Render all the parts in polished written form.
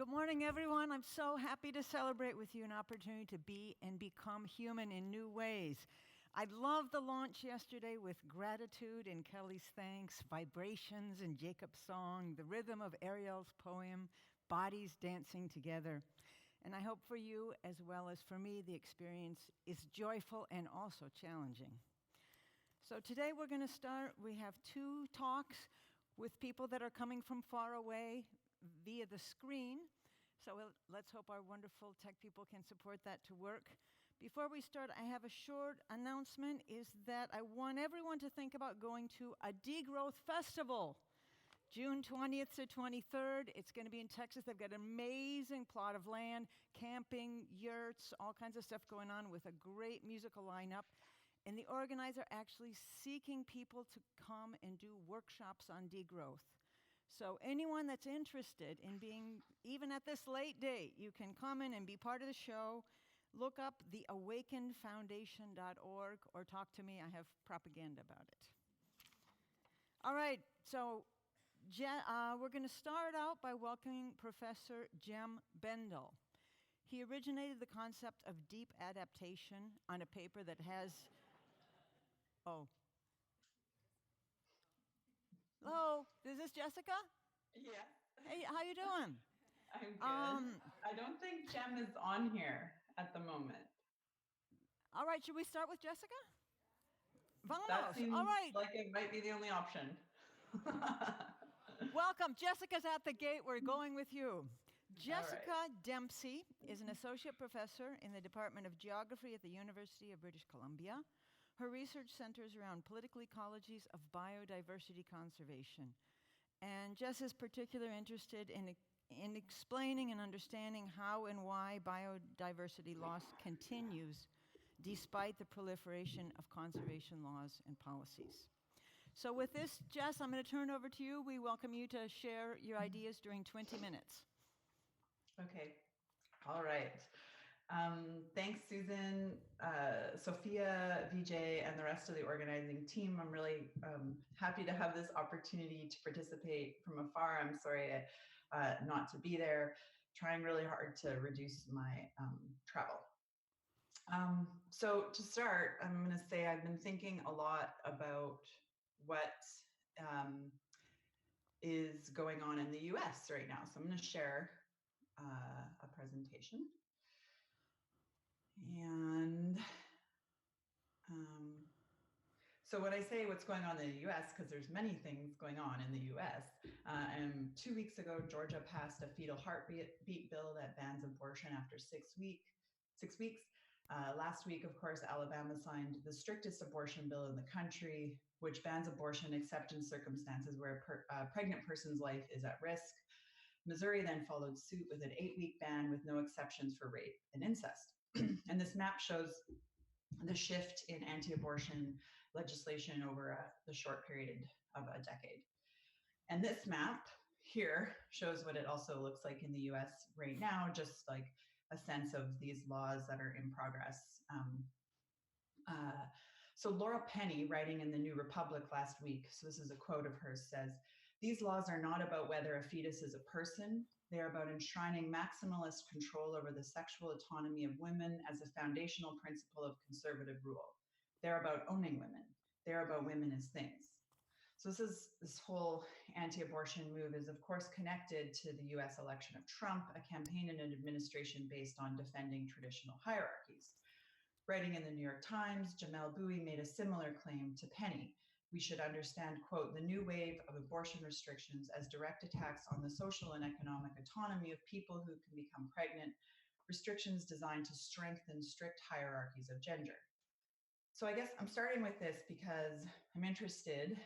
Good morning, everyone. I'm so happy to celebrate with you an opportunity to be and become human in new ways. I loved the launch yesterday with gratitude in Kelly's thanks, vibrations in Jacob's song, the rhythm of Ariel's poem, bodies dancing together. And I hope for you, as well as for me, the experience is joyful and also challenging. So today we're going to start. We have 2 talks with people that are coming from far away via the screen. So let's hope our wonderful tech people can support that to work. Before we start, I have a short announcement, is that I want everyone to think about going to a degrowth festival, June 20th to 23rd. It's going to be in Texas. They've got an amazing plot of land, camping, yurts, all kinds of stuff going on with a great musical lineup. And the organizer actually seeking people to come and do workshops on degrowth. So anyone that's interested in being, even at this late date, you can come in and be part of the show. Look up theawakenedfoundation.org or talk to me. I have propaganda about it. All right, so we're going to start out by welcoming Professor Jem Bendell. He originated the concept of deep adaptation on a paper that has... Oh. Hello, is this Jessica? Yeah. Hey, how you doing? I'm good. I don't think Jem is on here at the moment. All right, should we start with Jessica? Vamos. That seems All right. like it might be the only option. Welcome. Jessica's at the gate. We're going with you. Jessica right. Dempsey is an associate professor in the Department of Geography at the University of British Columbia. Her research centers around political ecologies of biodiversity conservation. And Jess is particularly interested in explaining and understanding how and why biodiversity loss continues despite the proliferation of conservation laws and policies. So with this, Jess, I'm going to turn it over to you. We welcome you to share your ideas during 20 minutes. Okay. All right. Thanks, Susan, Sophia, Vijay, and the rest of the organizing team. I'm really happy to have this opportunity to participate from afar. I'm sorry not to be there. Trying really hard to reduce my travel. So to start, I'm going to say I've been thinking a lot about what is going on in the US right now. So I'm going to share a presentation. And so when I say what's going on in the US, because there's many things going on in the US, and 2 weeks ago, Georgia passed a fetal heartbeat bill that bans abortion after 6 weeks. Last week, of course, Alabama signed the strictest abortion bill in the country, which bans abortion except in circumstances where a pregnant person's life is at risk. Missouri then followed suit with an 8-week ban with no exceptions for rape and incest. And this map shows the shift in anti-abortion legislation over the short period of a decade. And this map here shows what it also looks like in the US right now, just like a sense of these laws that are in progress. So Laura Penny, writing in the New Republic last week, so this is a quote of hers, says, "These laws are not about whether a fetus is a person. They are about enshrining maximalist control over the sexual autonomy of women as a foundational principle of conservative rule. They're about owning women. They're about women as things." So this whole anti-abortion move is, of course, connected to the US election of Trump, a campaign and an administration based on defending traditional hierarchies. Writing in the New York Times, Jamel Bouie made a similar claim to Penny. "We should understand, quote, the new wave of abortion restrictions as direct attacks on the social and economic autonomy of people who can become pregnant, restrictions designed to strengthen strict hierarchies of gender." So I guess I'm starting with this because I'm interested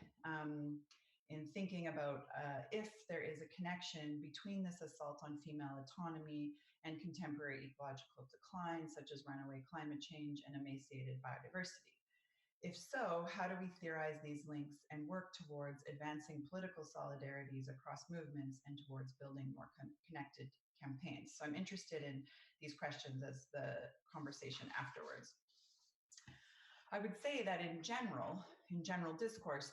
in thinking about if there is a connection between this assault on female autonomy and contemporary ecological decline, such as runaway climate change and emaciated biodiversity. If so, how do we theorize these links and work towards advancing political solidarities across movements and towards building more connected campaigns? So I'm interested in these questions as the conversation afterwards. I would say that in general discourse,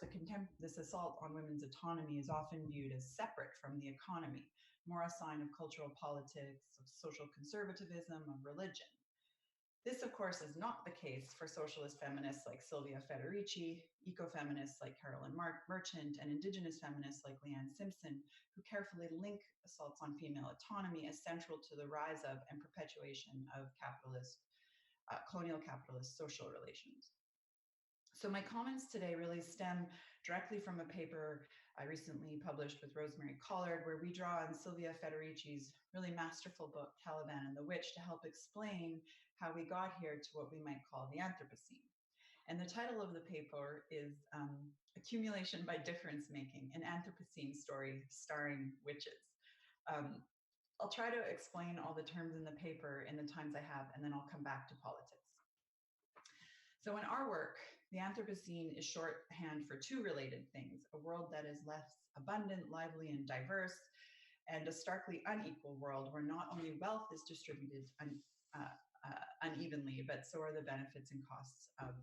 this assault on women's autonomy is often viewed as separate from the economy, more a sign of cultural politics, of social conservatism, of religion. This, of course, is not the case for socialist feminists like Sylvia Federici, ecofeminists like Carolyn Merchant, and indigenous feminists like Leanne Simpson, who carefully link assaults on female autonomy as central to the rise of and perpetuation of colonial capitalist social relations. So my comments today really stem directly from a paper I recently published with Rosemary Collard, where we draw on Sylvia Federici's really masterful book, Caliban and the Witch, to help explain how we got here to what we might call the Anthropocene. And the title of the paper is Accumulation by Difference Making, an Anthropocene Story Starring Witches. I'll try to explain all the terms in the paper in the times I have, and then I'll come back to politics. So in our work, the Anthropocene is shorthand for two related things: a world that is less abundant, lively, and diverse, and a starkly unequal world where not only wealth is distributed unevenly, but so are the benefits and costs of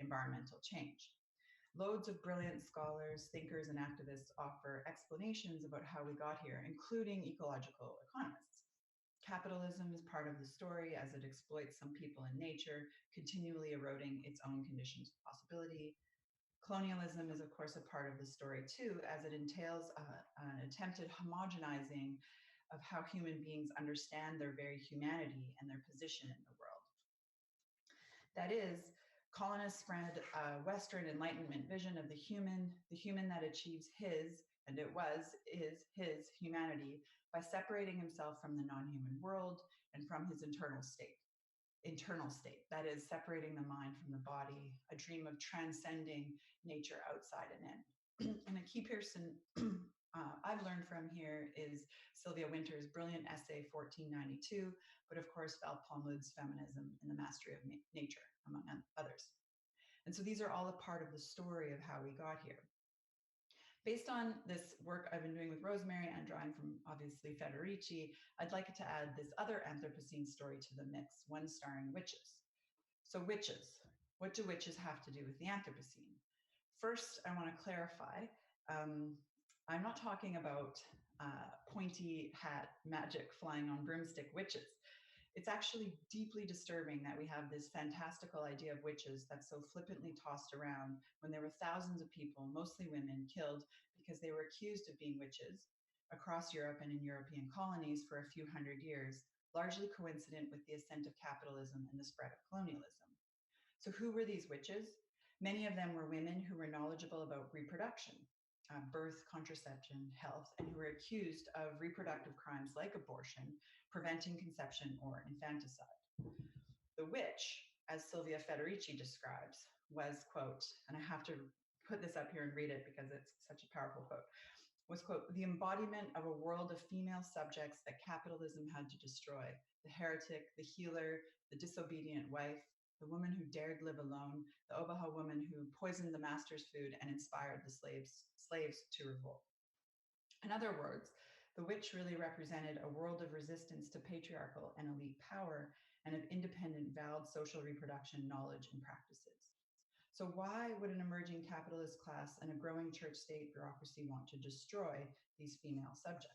environmental change. Loads of brilliant scholars, thinkers, and activists offer explanations about how we got here, including ecological economists. Capitalism is part of the story as it exploits some people and nature, continually eroding its own conditions of possibility. Colonialism is, of course, a part of the story too, as it entails an attempted homogenizing of how human beings understand their very humanity and their position in the world. That is, colonists spread a Western Enlightenment vision of the human that achieves his humanity by separating himself from the non-human world and from his internal state. That is, separating the mind from the body, a dream of transcending nature outside and in. And a key person I've learned from here is Sylvia Wynter's brilliant essay, 1492, but of course Val Plumwood's Feminism and the Mastery of Nature, among others. And so these are all a part of the story of how we got here. Based on this work I've been doing with Rosemary and drawing from, obviously, Federici, I'd like to add this other Anthropocene story to the mix, one starring witches. So witches, what do witches have to do with the Anthropocene? First, I want to clarify, I'm not talking about pointy hat magic flying on broomstick witches. It's actually deeply disturbing that we have this fantastical idea of witches that's so flippantly tossed around when there were thousands of people, mostly women, killed because they were accused of being witches across Europe and in European colonies for a few hundred years, largely coincident with the ascent of capitalism and the spread of colonialism. So who were these witches? Many of them were women who were knowledgeable about reproduction, birth, contraception, health, and who were accused of reproductive crimes like abortion, preventing conception, or infanticide. The witch, as Sylvia Federici describes, was, quote, and I have to put this up here and read it because it's such a powerful quote, was, quote, the embodiment of a world of female subjects that capitalism had to destroy: the heretic, the healer, the disobedient wife, the woman who dared live alone, the Obaha woman who poisoned the master's food and inspired the slaves to revolt. In other words, the witch really represented a world of resistance to patriarchal and elite power and of independent, vowed social reproduction knowledge and practices. So why would an emerging capitalist class and a growing church state bureaucracy want to destroy these female subjects?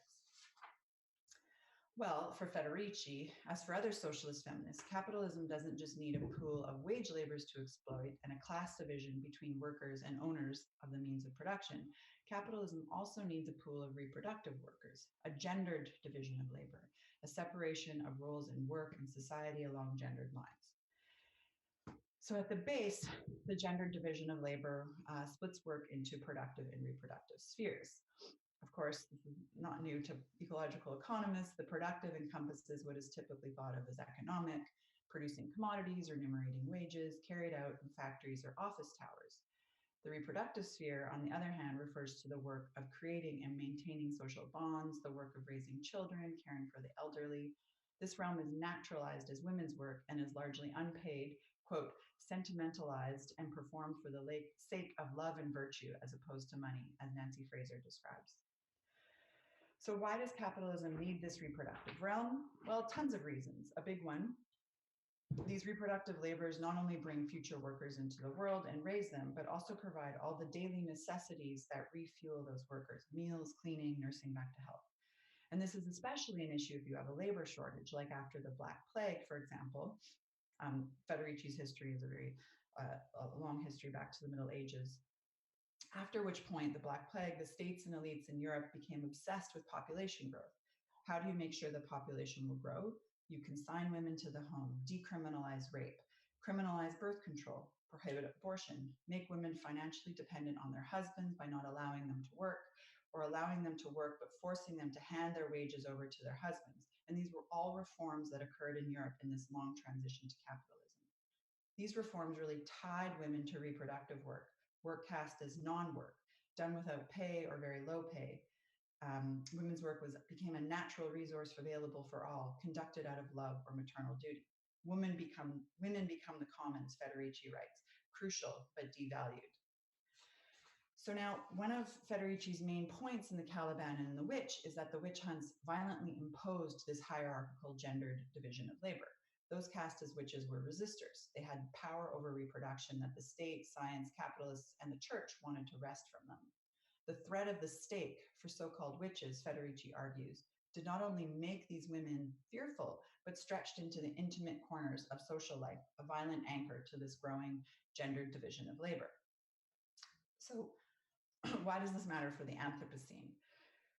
Well, for Federici, as for other socialist feminists, capitalism doesn't just need a pool of wage laborers to exploit and a class division between workers and owners of the means of production. Capitalism also needs a pool of reproductive workers, a gendered division of labor, a separation of roles in work and society along gendered lines. So at the base, the gendered division of labor splits work into productive and reproductive spheres. Of course, this is not new to ecological economists. The productive encompasses what is typically thought of as economic, producing commodities or enumerating wages carried out in factories or office towers. The reproductive sphere, on the other hand, refers to the work of creating and maintaining social bonds, the work of raising children, caring for the elderly. This realm is naturalized as women's work and is largely unpaid, quote, sentimentalized and performed for the sake of love and virtue as opposed to money, as Nancy Fraser describes. So why does capitalism need this reproductive realm? Well, tons of reasons. A big one These reproductive labors not only bring future workers into the world and raise them, but also provide all the daily necessities that refuel those workers: meals, cleaning, nursing back to health. And this is especially an issue if you have a labor shortage, like after the Black Plague, for example. Federici's history is a long history back to the Middle Ages. After which point, the Black Plague, the states and elites in Europe became obsessed with population growth. How do you make sure the population will grow? You consign women to the home, decriminalize rape, criminalize birth control, prohibit abortion, make women financially dependent on their husbands by not allowing them to work, or allowing them to work but forcing them to hand their wages over to their husbands. And these were all reforms that occurred in Europe in this long transition to capitalism. These reforms really tied women to reproductive work, work cast as non-work, done without pay or very low pay. Women's work became a natural resource available for all, conducted out of love or maternal duty. Women become the commons, Federici writes, crucial but devalued. So now, one of Federici's main points in The Caliban and the Witch is that the witch hunts violently imposed this hierarchical gendered division of labor. Those cast as witches were resistors. They had power over reproduction that the state, science, capitalists, and the church wanted to wrest from them. The threat of the stake for so-called witches, Federici argues, did not only make these women fearful, but stretched into the intimate corners of social life, a violent anchor to this growing gendered division of labor. So why does this matter for the Anthropocene?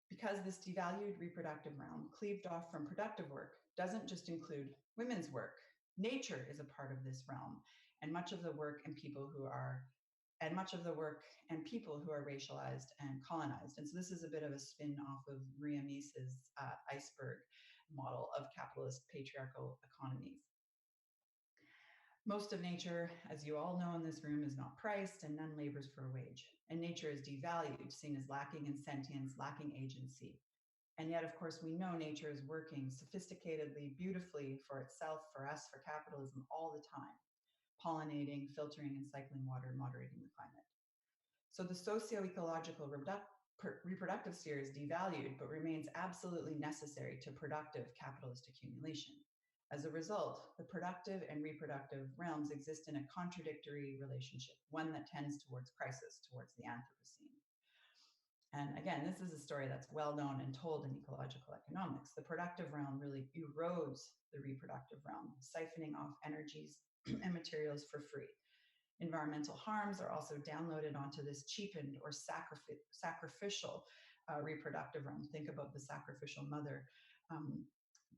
Because this devalued reproductive realm, cleaved off from productive work, doesn't just include women's work. Nature is a part of this realm, and much of the work and people who are racialized and colonized. And so this is a bit of a spin off of Maria Mies's iceberg model of capitalist patriarchal economies. Most of nature, as you all know in this room, is not priced, and none labors for a wage. And nature is devalued, seen as lacking in sentience, lacking agency. And yet, of course, we know nature is working sophisticatedly, beautifully for itself, for us, for capitalism all the time, pollinating, filtering, and cycling water, moderating the climate. So the socio-ecological reproductive sphere is devalued, but remains absolutely necessary to productive capitalist accumulation. As a result, the productive and reproductive realms exist in a contradictory relationship, one that tends towards crisis, towards the Anthropocene. And again, this is a story that's well known and told in ecological economics. The productive realm really erodes the reproductive realm, siphoning off energies and materials for free. Environmental harms are also downloaded onto this cheapened or sacrificial reproductive realm. Think about the sacrificial mother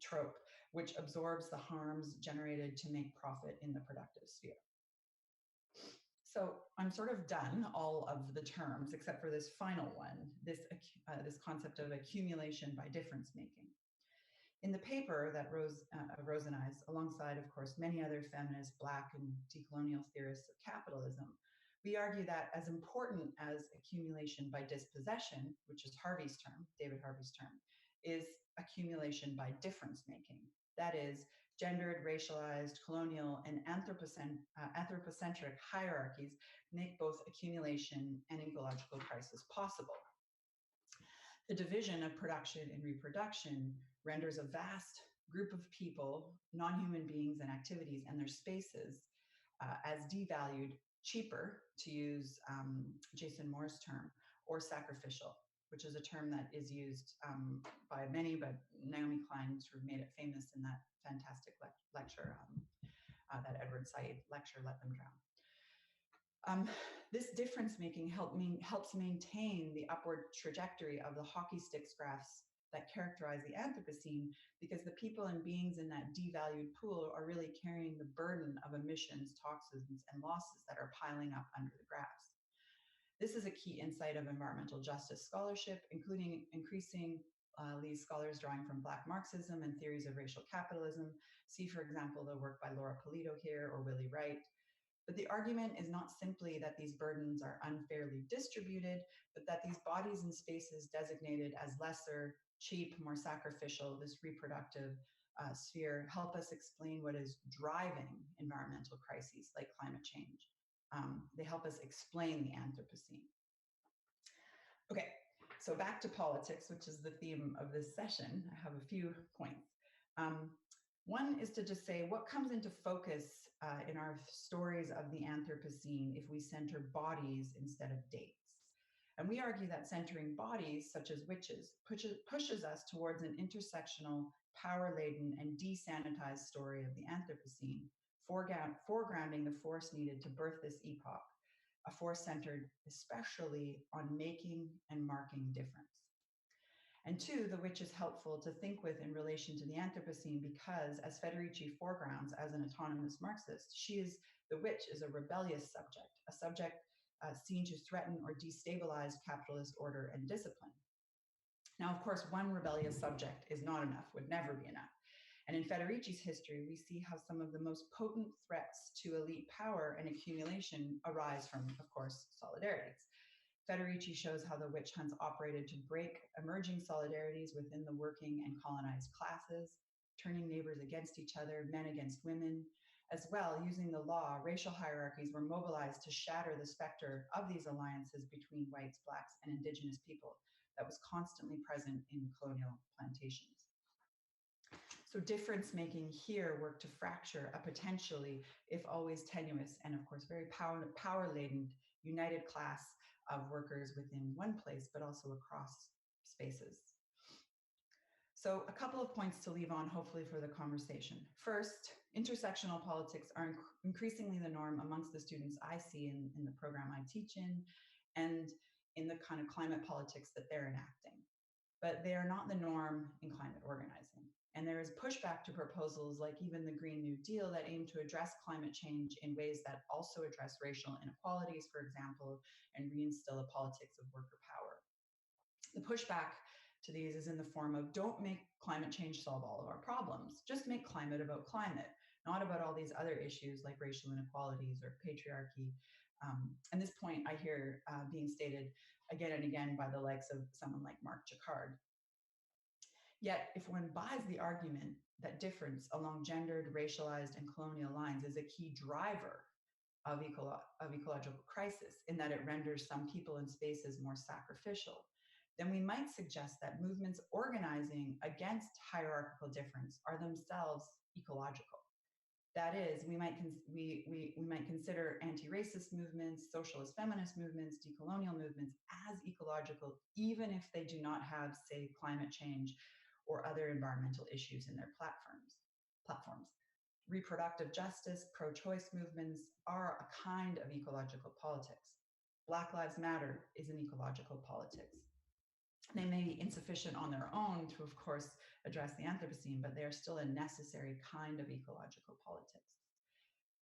trope, which absorbs the harms generated to make profit in the productive sphere. So I'm sort of done all of the terms except for this final one, this concept of accumulation by difference making. In the paper that Rose and I's, alongside, of course, many other feminist, Black, and decolonial theorists of capitalism, we argue that as important as accumulation by dispossession, which is Harvey's term, David Harvey's term, is accumulation by difference making. That is, gendered, racialized, colonial, and anthropocentric hierarchies make both accumulation and ecological crisis possible. The division of production and reproduction renders a vast group of people, non-human beings and activities and their spaces as devalued, cheaper, to use Jason Moore's term, or sacrificial, which is a term that is used by many, but Naomi Klein sort of made it famous in that fantastic lecture, that Edward Said lecture, Let Them Drown. This difference making helps maintain the upward trajectory of the hockey sticks graphs that characterize the Anthropocene, because the people and beings in that devalued pool are really carrying the burden of emissions, toxins, and losses that are piling up under the graphs. This is a key insight of environmental justice scholarship, including increasingly scholars drawing from Black Marxism and theories of racial capitalism. See, for example, the work by Laura Polito here or Willie Wright. But the argument is not simply that these burdens are unfairly distributed, but that these bodies and spaces designated as lesser, cheap, more sacrificial, this reproductive sphere, help us explain what is driving environmental crises like climate change. They help us explain the Anthropocene. Okay, so back to politics, which is the theme of this session. I have a few points. One is to just say what comes into focus in our stories of the Anthropocene if we center bodies instead of dates. And we argue that centering bodies, such as witches, pushes us towards an intersectional, power laden, and desanitized story of the Anthropocene, foregrounding the force needed to birth this epoch, a force centered especially on making and marking difference. And two, the witch is helpful to think with in relation to the Anthropocene because, as Federici foregrounds as an autonomous Marxist, the witch is a rebellious subject, a subject seen to threaten or destabilize capitalist order and discipline. Now, of course, one rebellious subject is not enough, would never be enough. And in Federici's history, we see how some of the most potent threats to elite power and accumulation arise from, of course, solidarities. Federici shows how the witch hunts operated to break emerging solidarities within the working and colonized classes, turning neighbors against each other, men against women. As well, using the law, racial hierarchies were mobilized to shatter the specter of these alliances between whites, blacks, and indigenous people that was constantly present in colonial plantations. So difference making here worked to fracture a potentially, if always tenuous, and of course very power-laden, united class of workers within one place, but also across spaces. So a couple of points to leave on, hopefully, for the conversation. First, intersectional politics are increasingly the norm amongst the students I see in the program I teach in, and in the kind of climate politics that they're enacting. But they are not the norm in climate organizing. And there is pushback to proposals like even the Green New Deal that aim to address climate change in ways that also address racial inequalities, for example, and reinstill a politics of worker power. The pushback to these is in the form of don't make climate change solve all of our problems. Just make climate about climate, not about all these other issues like racial inequalities or patriarchy. And this point I hear being stated again and again by the likes of someone like Mark Jacquard. Yet, if one buys the argument that difference along gendered, racialized, and colonial lines is a key driver of ecological crisis, in that it renders some people and spaces more sacrificial, then we might suggest that movements organizing against hierarchical difference are themselves ecological. That is, we might consider anti-racist movements, socialist feminist movements, decolonial movements as ecological, even if they do not have, say, climate change or other environmental issues in their platforms. Reproductive justice, pro-choice movements are a kind of ecological politics. Black Lives Matter is an ecological politics. They may be insufficient on their own to, of course, address the Anthropocene, but they are still a necessary kind of ecological politics.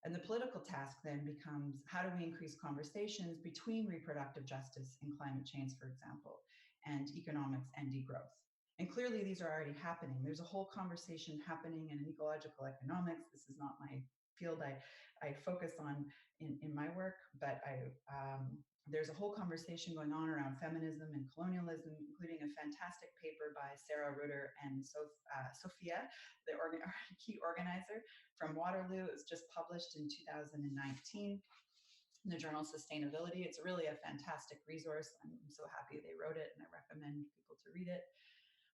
And the political task then becomes, how do we increase conversations between reproductive justice and climate change, for example, and economics and degrowth? And clearly these are already happening. There's a whole conversation happening in ecological economics. This is not my field I focus on in my work, but there's a whole conversation going on around feminism and colonialism, including a fantastic paper by Sarah Rutter and Sophia, the key organizer from Waterloo. It was just published in 2019 in the journal Sustainability. It's really a fantastic resource. I'm so happy they wrote it, and I recommend people to read it.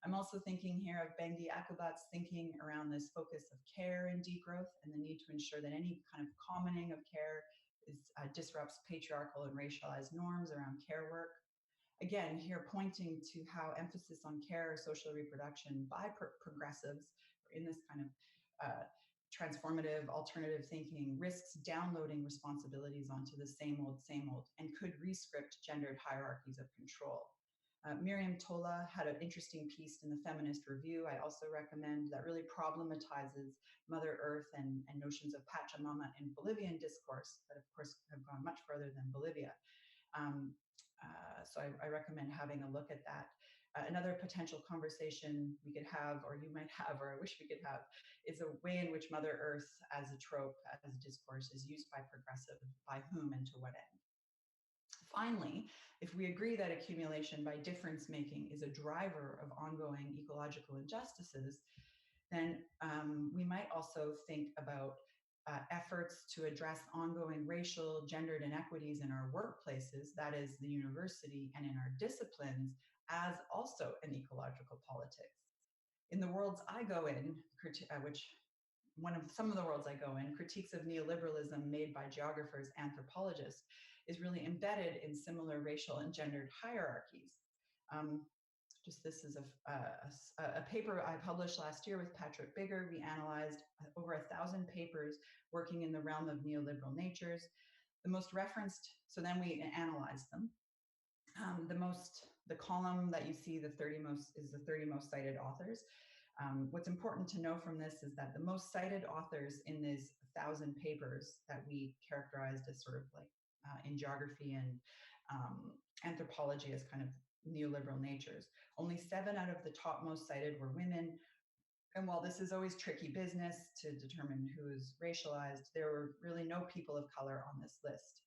I'm also thinking here of Bengi Akubat's thinking around this focus of care and degrowth and the need to ensure that any kind of commoning of care disrupts patriarchal and racialized norms around care work. Again, here pointing to how emphasis on care or social reproduction by progressives in this kind of transformative alternative thinking risks downloading responsibilities onto the same old, and could rescript gendered hierarchies of control. Miriam Tola had an interesting piece in the Feminist Review I also recommend that really problematizes Mother Earth and notions of Pachamama in Bolivian discourse that, of course, have gone much further than Bolivia. So I recommend having a look at that. Another potential conversation we could have, or you might have, or I wish we could have, is a way in which Mother Earth as a trope, as a discourse, is used by progressive, by whom and to what end. Finally, if we agree that accumulation by difference making is a driver of ongoing ecological injustices, then we might also think about efforts to address ongoing racial, gendered inequities in our workplaces, that is the university, and in our disciplines, as also an ecological politics. In the worlds I go in, which some of the worlds I go in, critiques of neoliberalism made by geographers, anthropologists, is really embedded in similar racial and gendered hierarchies. This is a paper I published last year with Patrick Bigger. We analyzed over 1,000 papers working in the realm of neoliberal natures. The most referenced, so then we analyzed them. The column that you see, the 30 most cited authors. What's important to know from this is that the most cited authors in these 1,000 papers that we characterized as sort of like in geography and anthropology as kind of neoliberal natures, only 7 out of the top most cited were women. And while this is always tricky business to determine who is racialized, there were really no people of color on this list.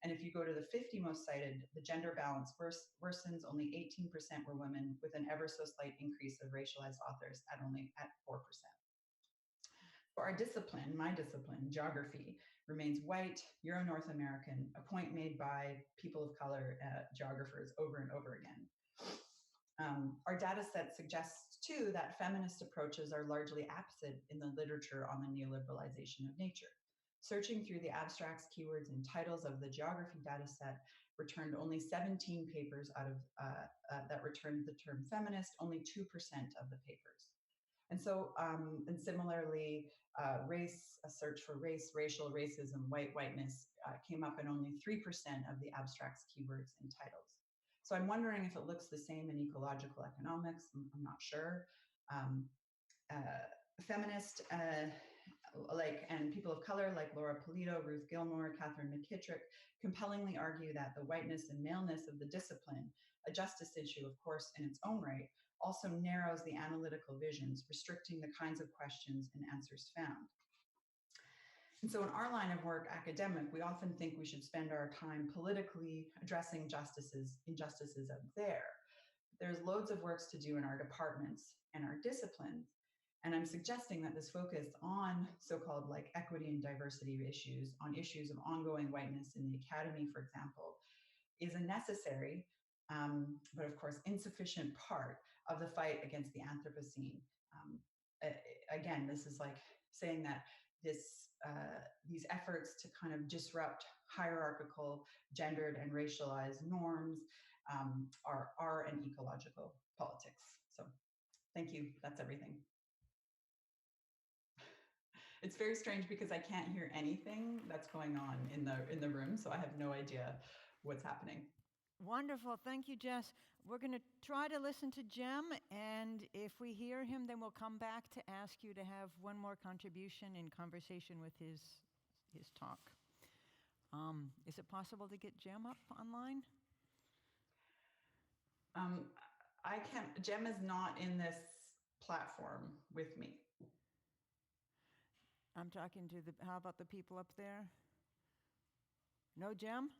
And if you go to the 50 most cited, the gender balance worsens. Only 18% were women, with an ever so slight increase of racialized authors at 4%. For our discipline, my discipline, geography, remains white, Euro-North American, a point made by people of color geographers over and over again. Our data set suggests, too, that feminist approaches are largely absent in the literature on the neoliberalization of nature. Searching through the abstracts, keywords, and titles of the geography data set returned only 17 papers out of that returned the term feminist, only 2% of the papers. And so, and similarly, a search for race, racial, racism, whiteness came up in only 3% of the abstracts, keywords, and titles. So I'm wondering if it looks the same in ecological economics. I'm not sure. Feminist, and people of color like Laura Polito, Ruth Gilmore, Catherine McKittrick, compellingly argue that the whiteness and maleness of the discipline, a justice issue, of course, in its own right, also narrows the analytical visions, restricting the kinds of questions and answers found. And so in our line of work, academic, we often think we should spend our time politically addressing injustices out there. There's loads of work to do in our departments and our disciplines. And I'm suggesting that this focus on so-called like equity and diversity issues, on issues of ongoing whiteness in the academy, for example, is a necessary, but of course insufficient part of the fight against the Anthropocene. Again, this is like saying that these efforts to kind of disrupt hierarchical, gendered, and racialized norms are an ecological politics. So thank you, that's everything. It's very strange because I can't hear anything that's going on in the room, so I have no idea what's happening. Wonderful. Thank you, Jess. We're going to try to listen to Jem, and if we hear him, then we'll come back to ask you to have one more contribution in conversation with his talk. Is it possible to get Jem up online? I can't. Jem is not in this platform with me. I'm talking to how about the people up there? No, Jem?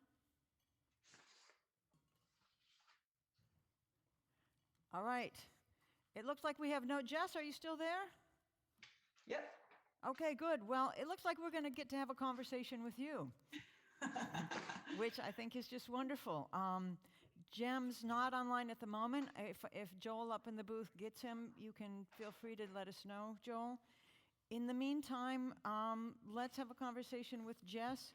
All right. It looks like we have no Jess. Are you still there? Yep. Okay, good. Well, it looks like we're going to get to have a conversation with you, which I think is just wonderful. Jem's not online at the moment. If Joel up in the booth gets him, you can feel free to let us know, Joel. In the meantime, let's have a conversation with Jess.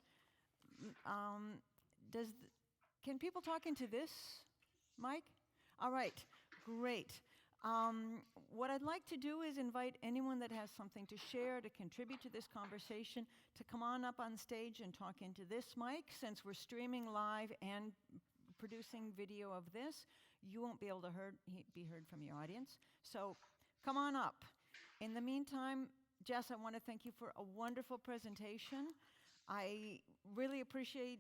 Can people talk into this mic? All right, great. What I'd like to do is invite anyone that has something to share, to contribute to this conversation, to come on up on stage and talk into this mic. Since we're streaming live and producing video of this, you won't be able to be heard from your audience. So come on up. In the meantime, Jess, I want to thank you for a wonderful presentation. I really appreciate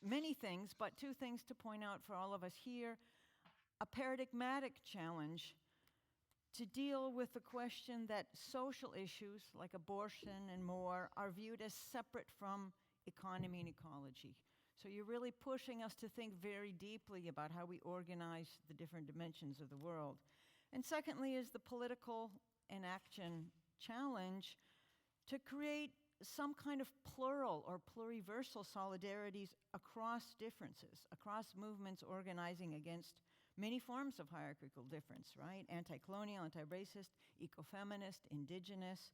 many things, but 2 things to point out for all of us here. A paradigmatic challenge to deal with the question that social issues like abortion and more are viewed as separate from economy and ecology. So you're really pushing us to think very deeply about how we organize the different dimensions of the world. And secondly is the political inaction challenge to create some kind of plural or pluriversal solidarities across differences, across movements organizing against many forms of hierarchical difference, right? Anti-colonial, anti-racist, ecofeminist, indigenous.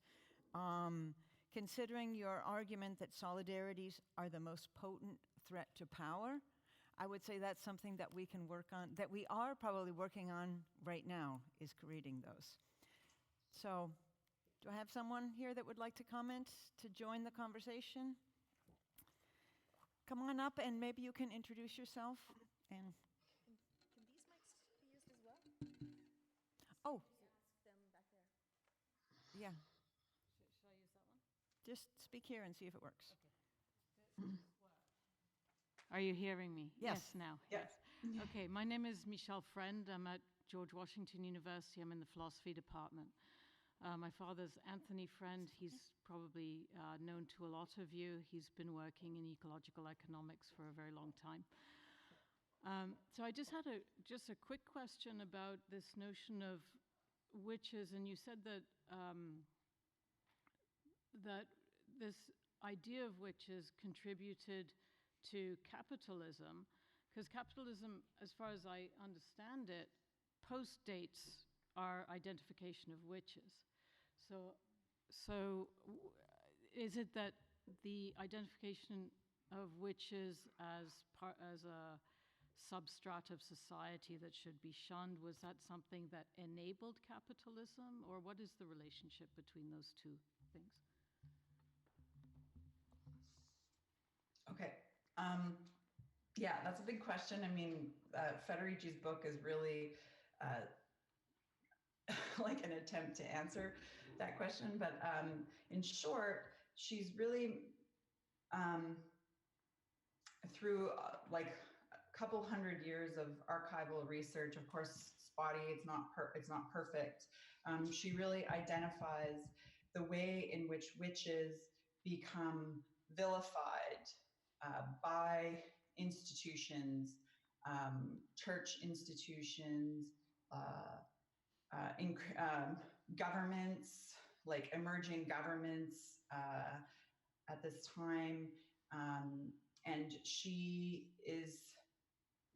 Considering your argument that solidarities are the most potent threat to power, I would say that's something that we can work on, that we are probably working on right now, is creating those. So, do I have someone here that would like to comment, to join the conversation? Come on up and maybe you can introduce yourself. And Can these mics be used as well? oh, Ask them back there. yeah, Should I use that one? just speak here and see if it works. Are you hearing me? Yes. now. Yeah. Yes. Okay, my name is Michelle Friend. I'm at George Washington University. I'm in the philosophy department. My father's Anthony Friend. He's probably known to a lot of you. He's been working in ecological economics for a very long time. So I just had a quick question about this notion of witches, and you said that that this idea of witches contributed to capitalism, because capitalism, as far as I understand it, postdates our identification of witches. So is it that the identification of witches as a substrat of society that should be shunned, was that something that enabled capitalism, or what is the relationship between those two things? Okay. Yeah, that's a big question. I mean, Federici's book is really like an attempt to answer that question. But in short, she's really, through like a couple hundred years of archival research, of course, spotty, it's not perfect. She really identifies the way in which witches become vilified by institutions, church institutions, governments, like emerging governments at this time. And she is,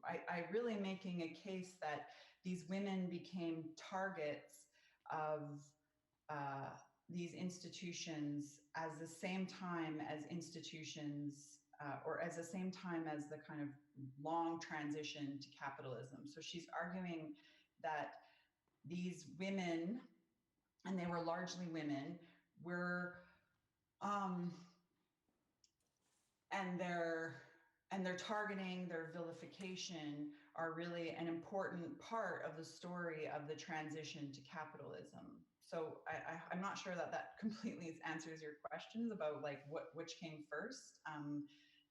I really making a case that these women became targets of these institutions as the same time as institutions, or as the same time as the kind of long transition to capitalism. So she's arguing that these women, and they were largely women, were, and their targeting, their vilification are really an important part of the story of the transition to capitalism. So I'm not sure that completely answers your questions about like which came first,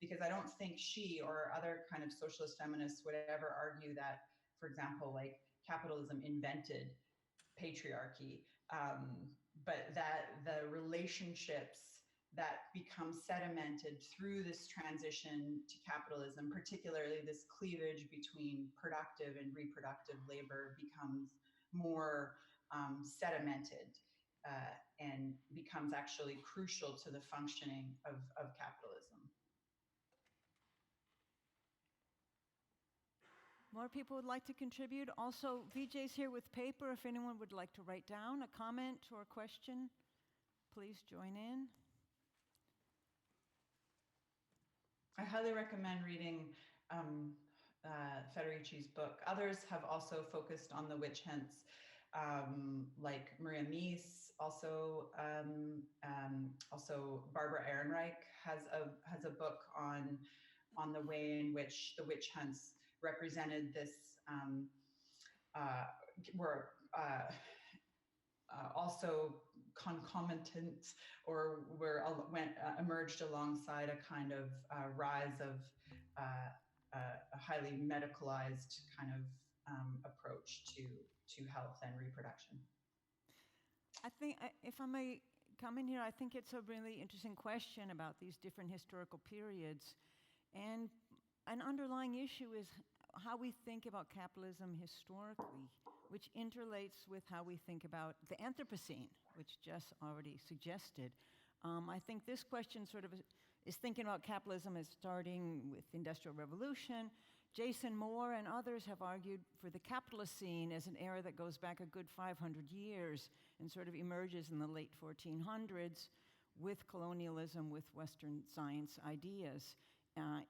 because I don't think she or other kind of socialist feminists would ever argue that, for example, like capitalism invented patriarchy, but that the relationships that become sedimented through this transition to capitalism, particularly this cleavage between productive and reproductive labor, becomes more sedimented and becomes actually crucial to the functioning of capitalism. More people would like to contribute. Also, VJ's here with paper. If anyone would like to write down a comment or a question, please join in. I highly recommend reading Federici's book. Others have also focused on the witch hunts, like Maria Mies. Also Barbara Ehrenreich has a book on the way in which the witch hunts represented this, were also concomitant, or emerged alongside a kind of rise of a highly medicalized kind of approach to health and reproduction. I think, if I may come in here, I think it's a really interesting question about these different historical periods. And an underlying issue is how we think about capitalism historically, which interlates with how we think about the Anthropocene, which Jess already suggested. I think this question sort of is thinking about capitalism as starting with the Industrial Revolution, Jason Moore and others have argued for the capitalist scene as an era that goes back a good 500 years and sort of emerges in the late 1400s with colonialism, with Western science ideas,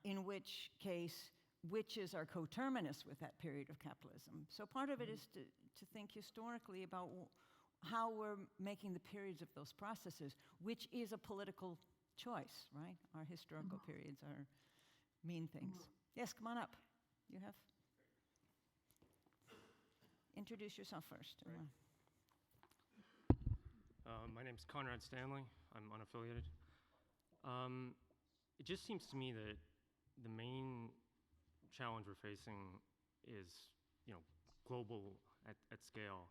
in which case witches are coterminous with that period of capitalism. So part of it is to think historically about how we're making the periods of those processes, which is a political choice, right? Our historical periods mean things. Yes, come on up. You have? Introduce yourself first. Right. My name's Conrad Stanley. I'm unaffiliated. It just seems to me that the main challenge we're facing is, global at scale.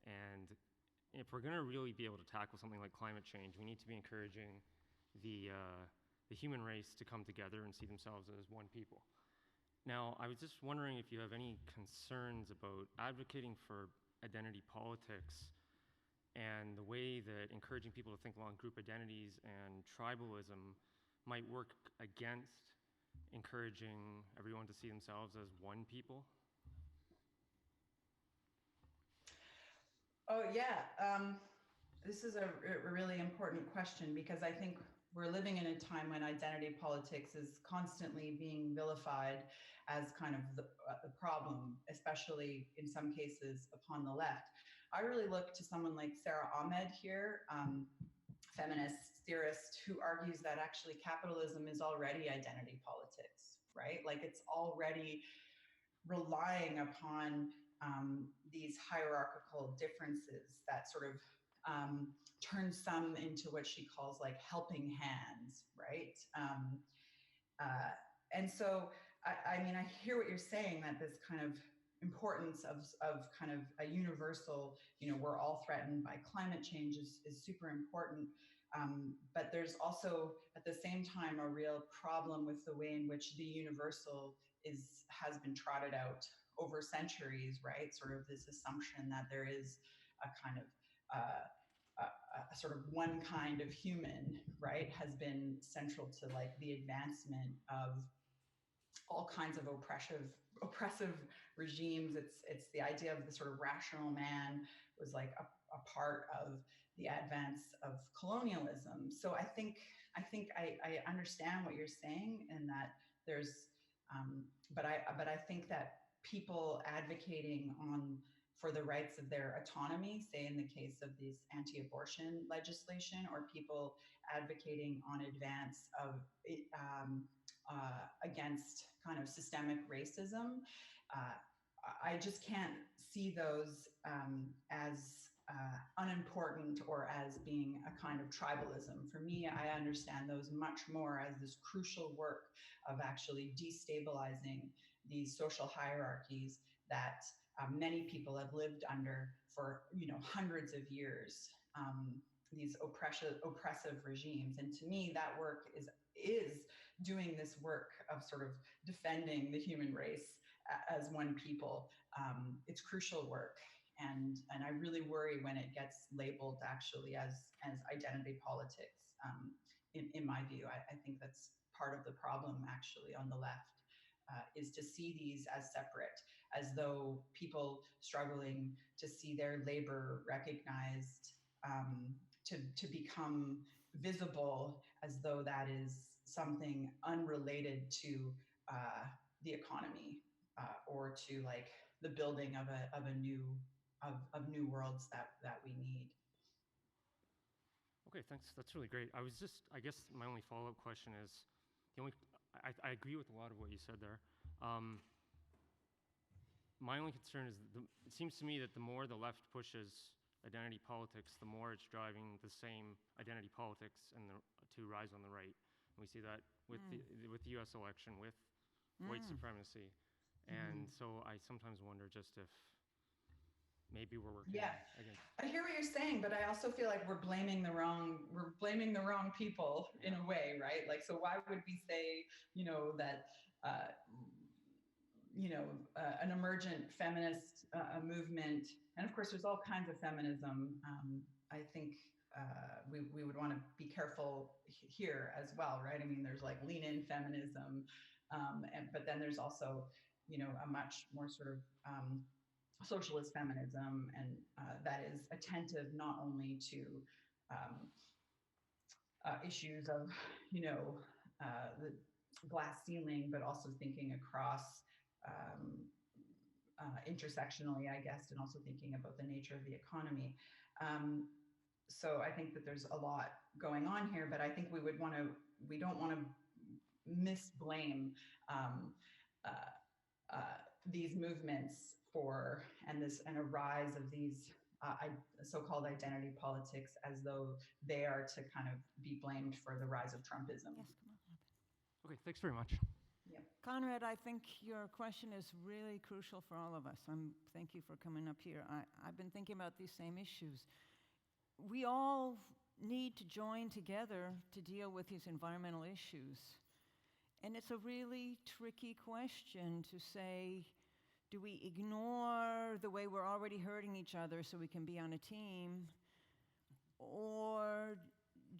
And if we're going to really be able to tackle something like climate change, we need to be encouraging the human race to come together and see themselves as one people. Now, I was just wondering if you have any concerns about advocating for identity politics and the way that encouraging people to think along group identities and tribalism might work against encouraging everyone to see themselves as one people? Oh, yeah. This is a really important question because I think we're living in a time when identity politics is constantly being vilified as kind of the problem, especially in some cases upon the left. I really look to someone like Sarah Ahmed here, feminist theorist, who argues that actually capitalism is already identity politics, right? Like it's already relying upon these hierarchical differences that sort of turn some into what she calls like helping hands, right? And so, I mean, I hear what you're saying, that this kind of importance of kind of a universal, we're all threatened by climate change is super important. But there's also, at the same time, a real problem with the way in which the universal has been trotted out over centuries, right? Sort of this assumption that there is a kind of a sort of one kind of human, right, has been central to like the advancement of all kinds of oppressive regimes. It's the idea of the sort of rational man was like a part of the advance of colonialism. So I think I understand what you're saying, and that there's but I think that people advocating for the rights of their autonomy, say in the case of this anti-abortion legislation, or people advocating on advance of against kind of systemic racism, I just can't see those as unimportant or as being a kind of tribalism. For me, I understand those much more as this crucial work of actually destabilizing these social hierarchies that many people have lived under for hundreds of years, these oppressive regimes. And to me, that work is doing this work of sort of defending the human race as one people. It's crucial work. And I really worry when it gets labeled actually as identity politics. In my view, I think that's part of the problem actually on the left, is to see these as separate, as though people struggling to see their labor recognized, to become visible, as though that is something unrelated to the economy, or to like the building of new worlds that we need. Okay, thanks. That's really great. I guess my only follow-up question is, I agree with a lot of what you said there. My only concern is it seems to me that the more the left pushes identity politics, the more it's driving the same identity politics to rise on the right. And we see that with the U.S. election, with white supremacy. And so I sometimes wonder just if maybe we're working against. I hear what you're saying, but I also feel like we're blaming the wrong people in a way, right? Like, so why would we say, that an emergent feminist movement, and of course there's all kinds of feminism. I think we would want to be careful here as well, right? I mean, there's like lean in feminism, but then there's also a much more sort of socialist feminism, and that is attentive not only to issues of, the glass ceiling, but also thinking across intersectionally, I guess, and also thinking about the nature of the economy. So I think that there's a lot going on here, but I think we don't want to misblame these movements and a rise of these so-called identity politics, as though they are to kind of be blamed for the rise of Trumpism. Yes, come on. Okay, thanks very much. Yeah. Conrad, I think your question is really crucial for all of us. Thank you for coming up here. I've been thinking about these same issues. We all need to join together to deal with these environmental issues. And it's a really tricky question to say, do we ignore the way we're already hurting each other so we can be on a team? Or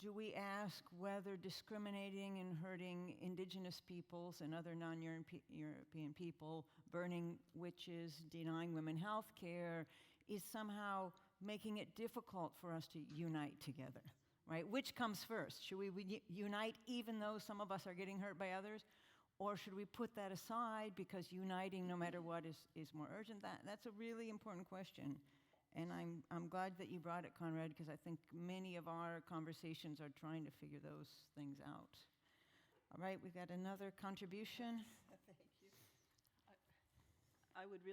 do we ask whether discriminating and hurting indigenous peoples and other non-European people, burning witches, denying women health care, is somehow making it difficult for us to unite together, right? Which comes first? Should we unite even though some of us are getting hurt by others? Or should we put that aside because uniting no matter what is more urgent? That's a really important question. And I'm glad that you brought it, Conrad, because I think many of our conversations are trying to figure those things out. All right, we've got another contribution. Thank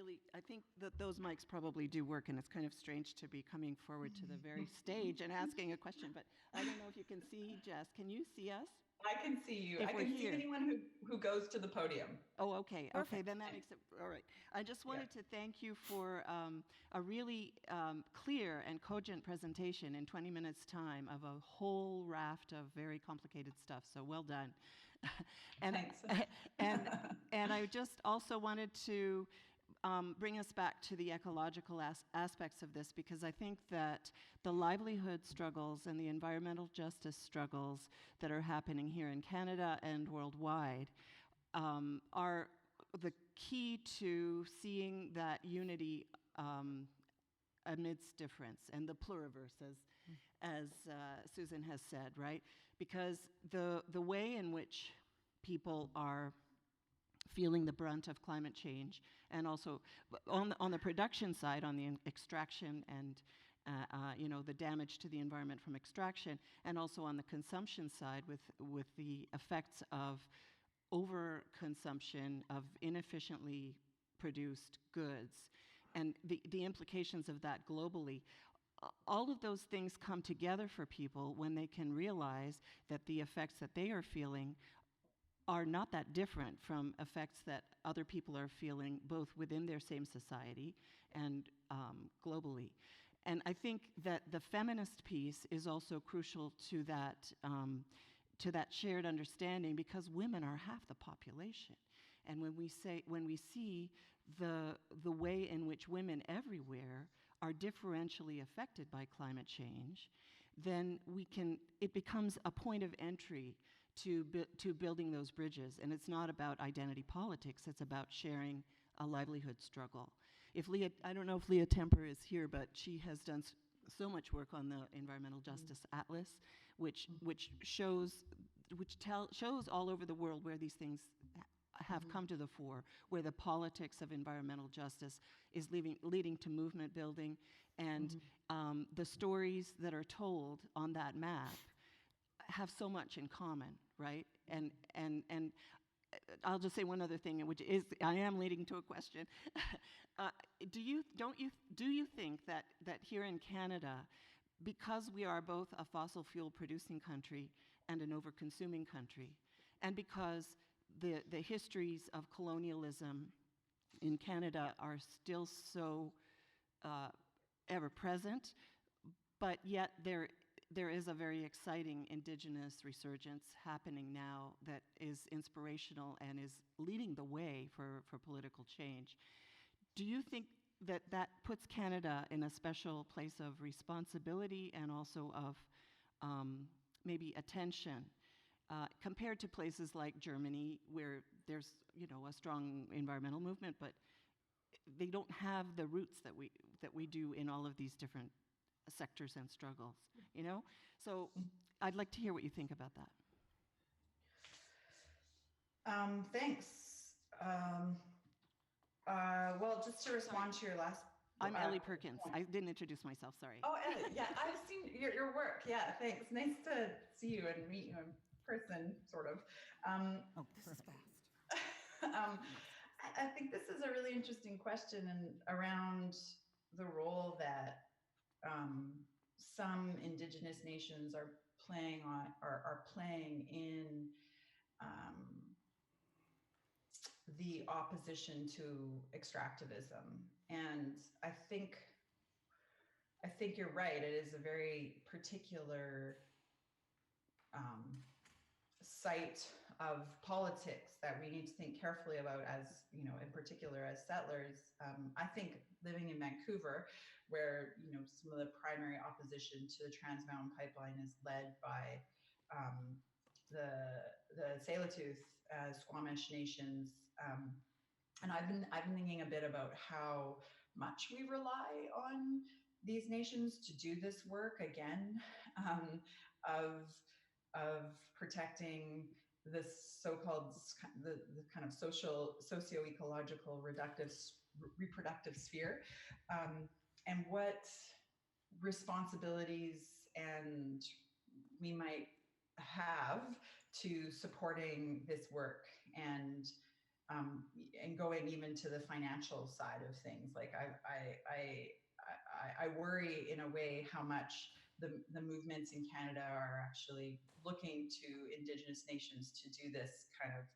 you. I think that those mics probably do work, and it's kind of strange to be coming forward to the very stage and asking a question, but I don't know if you can see Jess. Can you see us? I can see you. If I we're can see here. anyone who goes to the podium. Oh, okay. Okay, Perfect. then that makes it all right. I just wanted to thank you for a really clear and cogent presentation in 20 minutes' time of a whole raft of very complicated stuff. So well done. And Thanks. and I just also wanted to bring us back to the ecological aspects of this, because I think that the livelihood struggles and the environmental justice struggles that are happening here in Canada and worldwide are the key to seeing that unity amidst difference, and the pluriverse, as Susan has said, right? Because the way in which people are feeling the brunt of climate change, and also on the production side, on the extraction and the damage to the environment from extraction, and also on the consumption side with the effects of overconsumption of inefficiently produced goods, and the implications of that globally. All of those things come together for people when they can realize that the effects that they are feeling are not that different from effects that other people are feeling, both within their same society and globally. And I think that the feminist piece is also crucial to that shared understanding, because women are half the population. And when we see the way in which women everywhere are differentially affected by climate change, then it becomes a point of entry to building those bridges. And it's not about identity politics, it's about sharing a livelihood struggle. I don't know if Leah Temper is here, but she has done so much work on the Environmental Justice Atlas, which shows all over the world where these things have come to the fore, where the politics of environmental justice is leading to movement building, and the stories that are told on that map have so much in common, right? And I'll just say one other thing, which is, I am leading to a question. Do you think that here in Canada, because we are both a fossil fuel producing country and an over-consuming country, and because the histories of colonialism in Canada are still so ever present, but yet there is a very exciting Indigenous resurgence happening now that is inspirational and is leading the way for political change. Do you think that puts Canada in a special place of responsibility and also of maybe attention compared to places like Germany, where there's a strong environmental movement, but they don't have the roots that we do in all of these different sectors and struggles, So I'd like to hear what you think about that. Thanks. Well, just to respond to your last. I'm Ellie Perkins. Point. I didn't introduce myself, sorry. Oh, Ellie, yeah, I've seen your work. Yeah, thanks. Nice to see you and meet you in person, sort of. This is fast. I think this is a really interesting question, and around the role that some Indigenous nations are playing in the opposition to extractivism. And I think you're right. It is a very particular site of politics that we need to think carefully about, as in particular as settlers. I think living in Vancouver, where some of the primary opposition to the Trans Mountain Pipeline is led by the Tsleil-Waututh Squamish nations, and I've been thinking a bit about how much we rely on these nations to do this work again, of protecting this so-called the kind of socio-ecological reproductive sphere, and what responsibilities and we might have to supporting this work, and going even to the financial side of things. Like I worry in a way how much the movements in Canada are actually looking to Indigenous nations to do this kind of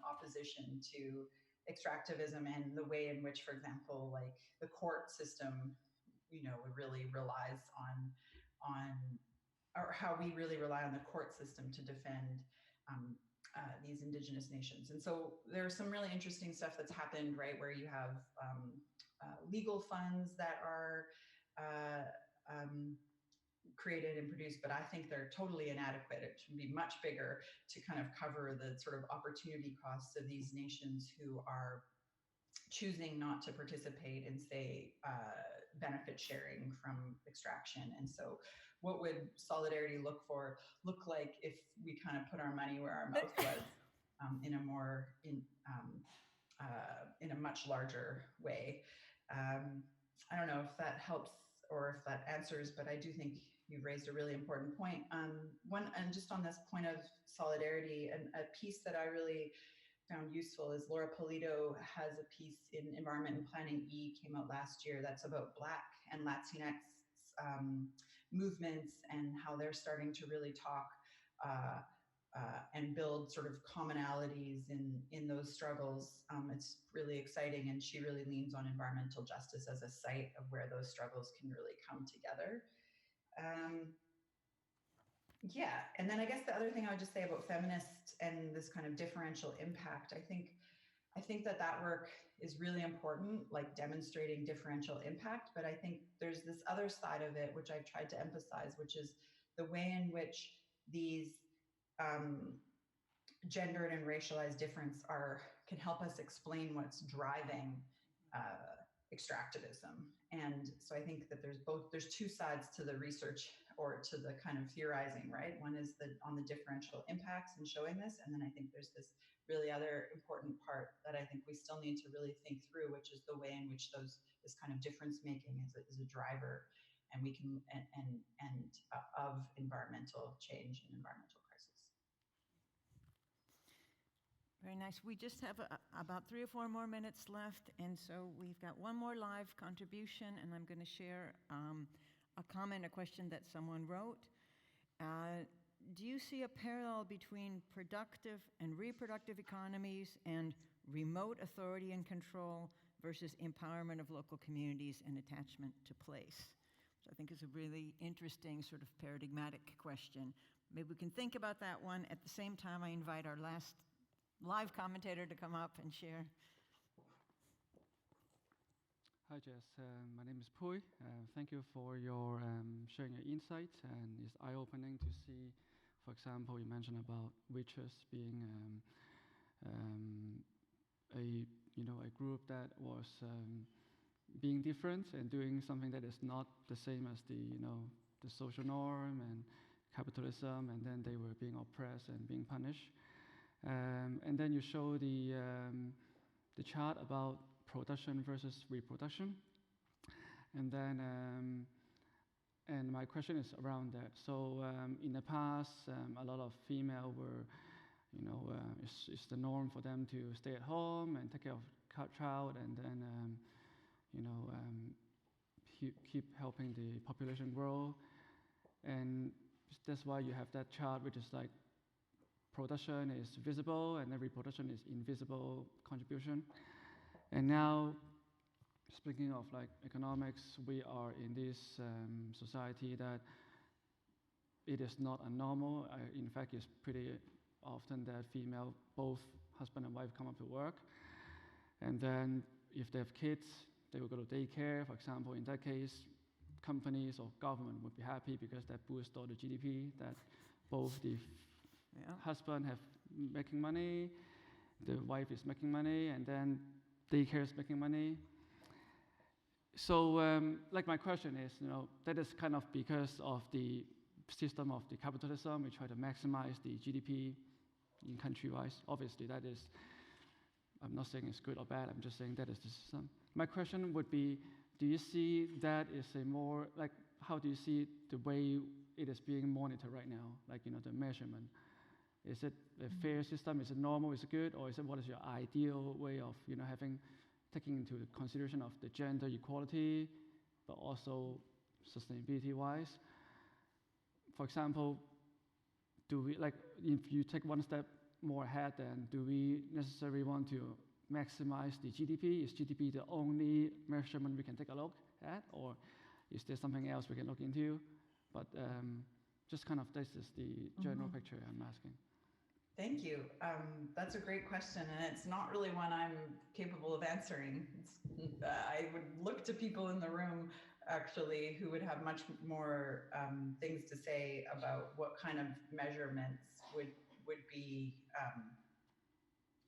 opposition to extractivism, and the way in which, for example, like the court system, really relies on or how we really rely on the court system to defend these Indigenous nations. And so there's some really interesting stuff that's happened, right, where you have legal funds that are created and produced, but I think they're totally inadequate. It should be much bigger to kind of cover the sort of opportunity costs of these nations who are choosing not to participate in, say, benefit sharing from extraction. And so what would solidarity look like if we kind of put our money where our mouth was, in a more in a much larger way? I don't know if that helps or if that answers, but I do think you've raised a really important point. And just on this point of solidarity, and a piece that I really found useful is Laura Polito has a piece in Environment and Planning E, came out last year, that's about Black and Latinx movements and how they're starting to really talk and build sort of commonalities in those struggles. It's really exciting, and she really leans on environmental justice as a site of where those struggles can really come together. Yeah, and then I guess the other thing I would just say about feminists and this kind of differential impact, I think that work is really important, like demonstrating differential impact, but I think there's this other side of it, which I've tried to emphasize, which is the way in which these gendered and racialized difference can help us explain what's driving extractivism. And so I think that there's two sides to the research, or to the kind of theorizing, right? One is on the differential impacts and showing this, and then I think there's this really other important part that I think we still need to really think through, which is the way in which this kind of difference making is a driver, and we can of environmental change and environmental crisis. Very nice. We just have about 3 or 4 more minutes left, and so we've got one more live contribution, and I'm going to share a comment, a question that someone wrote. Do you see a parallel between productive and reproductive economies and remote authority and control versus empowerment of local communities and attachment to place? Which I think is a really interesting sort of paradigmatic question. Maybe we can think about that one. At the same time, I invite our last live commentator to come up and share. Hi, Jess. My name is Pui. Thank you for your sharing your insights, and it's eye-opening to see, for example, you mentioned about witches being a group that was being different and doing something that is not the same as the social norm and capitalism, and then they were being oppressed and being punished. And then you show the chart about production versus reproduction, and then and my question is around that. So in the past, a lot of female were, it's the norm for them to stay at home and take care of child, and then keep helping the population grow, and that's why you have that chart, which is like production is visible and then reproduction is invisible contribution. And now, speaking of like economics, we are in this society that it is not a normal. In fact, it's pretty often that female, both husband and wife, come up to work, and then if they have kids, they will go to daycare, for example. In that case, companies or government would be happy because that boosts all the GDP, that both the husband have making money, the wife is making money, and then daycare is making money. So like my question is, that is kind of because of the system of the capitalism. We try to maximize the GDP in country-wise. Obviously, that is, I'm not saying it's good or bad, I'm just saying that is the system. My question would be, do you see that is a more, like, how do you see the way it is being monitored right now? Like, the measurement. Is it a fair system? Is it normal? Is it good? Or is it, what is your ideal way of, taking into consideration of the gender equality, but also sustainability-wise? For example, do we, like, if you take one step more ahead, then do we necessarily want to maximize the GDP? Is GDP the only measurement we can take a look at, or is there something else we can look into? But just kind of, this is the general picture I'm asking. Thank you. That's a great question, and it's not really one I'm capable of answering. I would look to people in the room, actually, who would have much more things to say about what kind of measurements would be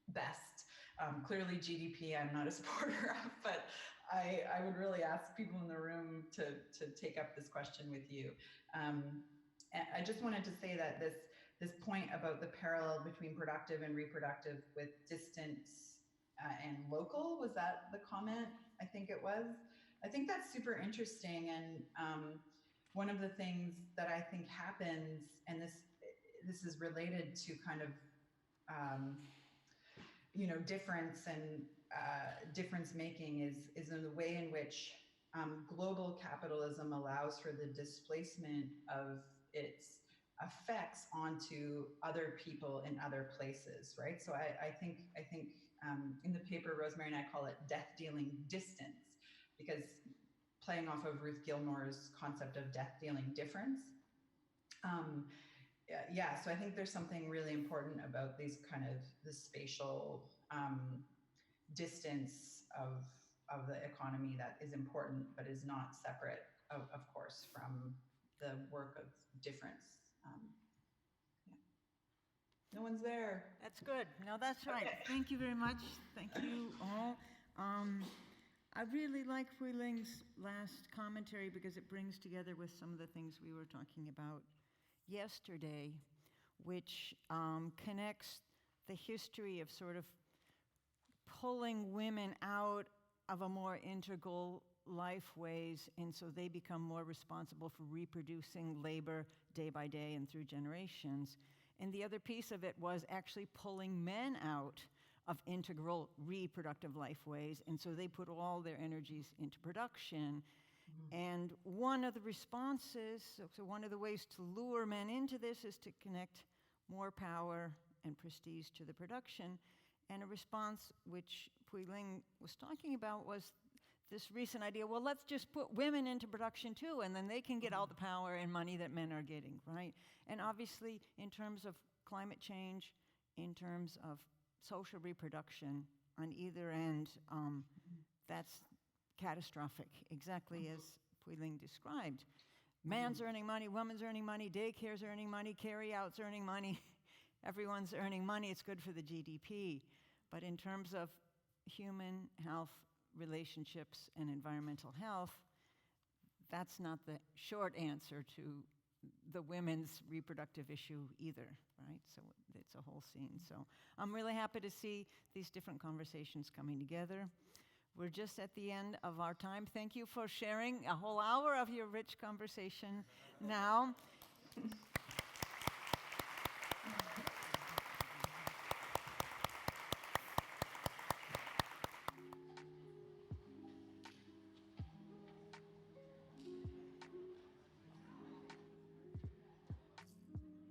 best. Clearly, GDP I'm not a supporter of, but I would really ask people in the room to take up this question with you. And I just wanted to say that this point about the parallel between productive and reproductive with distance and local, was that the comment? I think it was. I think that's super interesting, and one of the things that I think happens, and this is related to kind of difference and difference making, is in the way in which global capitalism allows for the displacement of its effects onto other people in other places, right? So I think in the paper, Rosemary and I call it death-dealing distance, because playing off of Ruth Gilmore's concept of death-dealing difference. So I think there's something really important about these kind of the spatial distance of the economy that is important, but is not separate, of course, from the work of difference. No one's there. That's good. No, that's right. Okay. Thank you very much. Thank you all. I really like Hui Ling's last commentary because it brings together with some of the things we were talking about yesterday, which connects the history of sort of pulling women out of a more integral life ways, and so they become more responsible for reproducing labor day by day and through generations. And the other piece of it was actually pulling men out of integral reproductive life ways, and so they put all their energies into production. And one of the responses, so one of the ways to lure men into this is to connect more power and prestige to the production. And a response which Hui Ling was talking about was this recent idea, well, let's just put women into production too, and then they can get all the power and money that men are getting, right? And obviously, in terms of climate change, in terms of social reproduction on either end, that's catastrophic, exactly as Hui Ling described. Man's earning money, woman's earning money, daycare's earning money, carry-out's earning money, everyone's earning money, it's good for the GDP. But in terms of human health, relationships, and environmental health, that's not the short answer to the women's reproductive issue either, right? So it's a whole scene. So I'm really happy to see these different conversations coming together. We're just at the end of our time. Thank you for sharing a whole hour of your rich conversation now.